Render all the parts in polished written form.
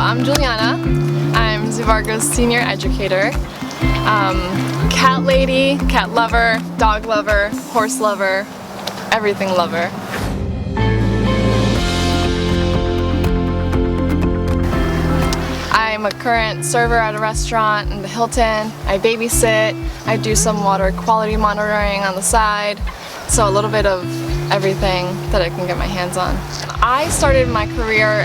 I'm Juliana. I'm Zovargo's Senior Educator. Cat lady, cat lover, dog lover, horse lover, everything lover. I'm a current server at a restaurant in the Hilton. I babysit. I do some water quality monitoring on the side. So a little bit of everything that I can get my hands on. I started my career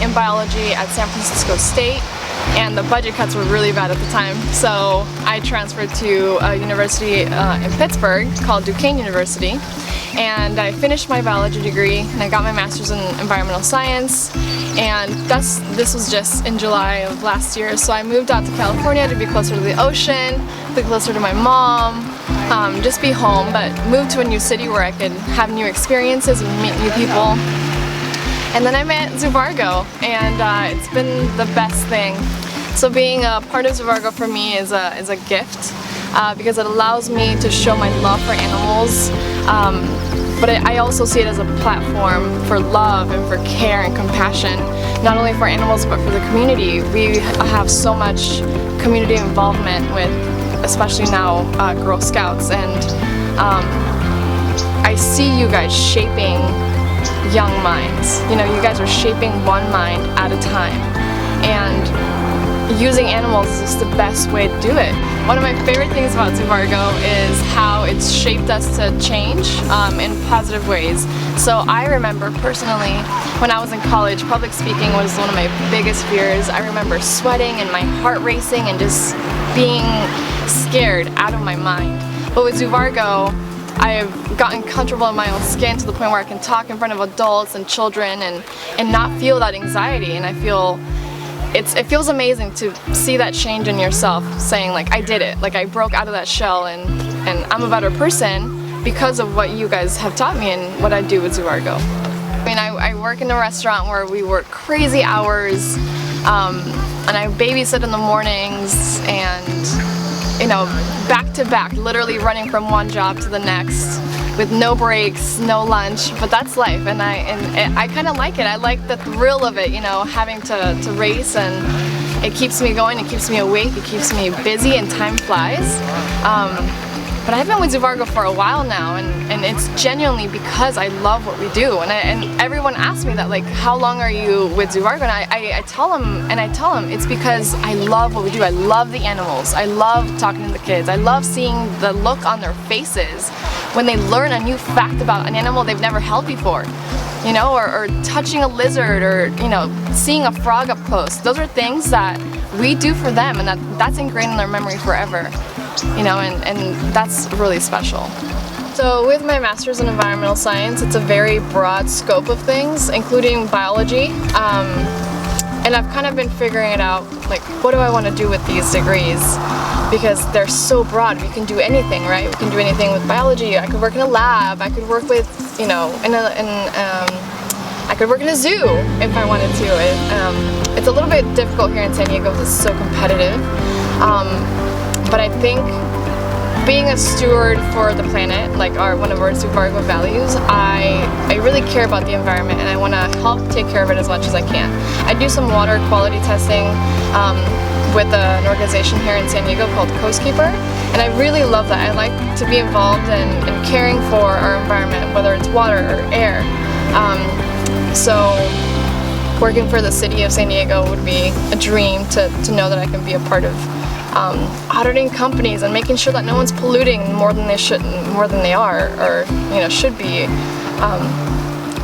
in biology at San Francisco State, and the budget cuts were really bad at the time. So I transferred to a university in Pittsburgh called Duquesne University. And I finished my biology degree and I got my master's in environmental science, and this was just in July of last year. So I moved out to California to be closer to the ocean, be closer to my mom, just be home, but moved to a new city where I could have new experiences and meet new people. And then I met Zovargo, and it's been the best thing. So being a part of Zovargo for me is a gift. Because it allows me to show my love for animals, but I also see it as a platform for love and for care and compassion, not only for animals but for the community. We have so much community involvement with, especially now, Girl Scouts, and I see you guys shaping young minds. You know, you guys are shaping one mind at a time, and using animals is just the best way to do it. One of my favorite things about Zovargo is how it's shaped us to change in positive ways. So I remember personally, when I was in college, public speaking was one of my biggest fears. I remember sweating and my heart racing and just being scared out of my mind. But with Zovargo, I have gotten comfortable in my own skin to the point where I can talk in front of adults and children and not feel that anxiety, and I feel it feels amazing to see that change in yourself, saying like, I did it, like I broke out of that shell, and I'm a better person because of what you guys have taught me and what I do with Zovargo. I mean, I work in a restaurant where we work crazy hours, and I babysit in the mornings, and you know, back to back, literally running from one job to the next, with no breaks, no lunch, but that's life, and I kind of like it. I like the thrill of it, you know, having to race, and it keeps me going, it keeps me awake, it keeps me busy, and time flies. But I've been with Zovargo for a while now, and it's genuinely because I love what we do, and everyone asks me that, like, how long are you with Zovargo? And I tell them it's because I love what we do. I love the animals. I love talking to the kids. I love seeing the look on their faces when they learn a new fact about an animal they've never held before, you know, or touching a lizard, or, you know, seeing a frog up close. Those are things that we do for them, and that's ingrained in their memory forever, you know, and that's really special. So with my master's in environmental science, it's a very broad scope of things, including biology, and I've kind of been figuring it out, like, what do I want to do with these degrees? Because they're so broad. We can do anything, right? We can do anything with biology. I could work in a lab. I could work with, you know, I could work in a zoo if I wanted to. It's a little bit difficult here in San Diego because it's so competitive. But I think being a steward for the planet, like one of our Zovargo values, I really care about the environment, and I want to help take care of it as much as I can. I do some water quality testing with an organization here in San Diego called Coastkeeper, and I really love that. I like to be involved in caring for our environment, whether it's water or air. So working for the city of San Diego would be a dream to know that I can be a part of auditing companies and making sure that no one's polluting more than they are, or, you know, should be.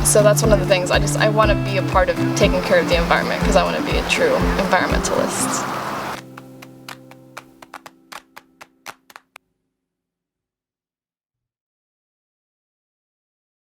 So that's one of the things I want to be a part of, taking care of the environment, because I want to be a true environmentalist.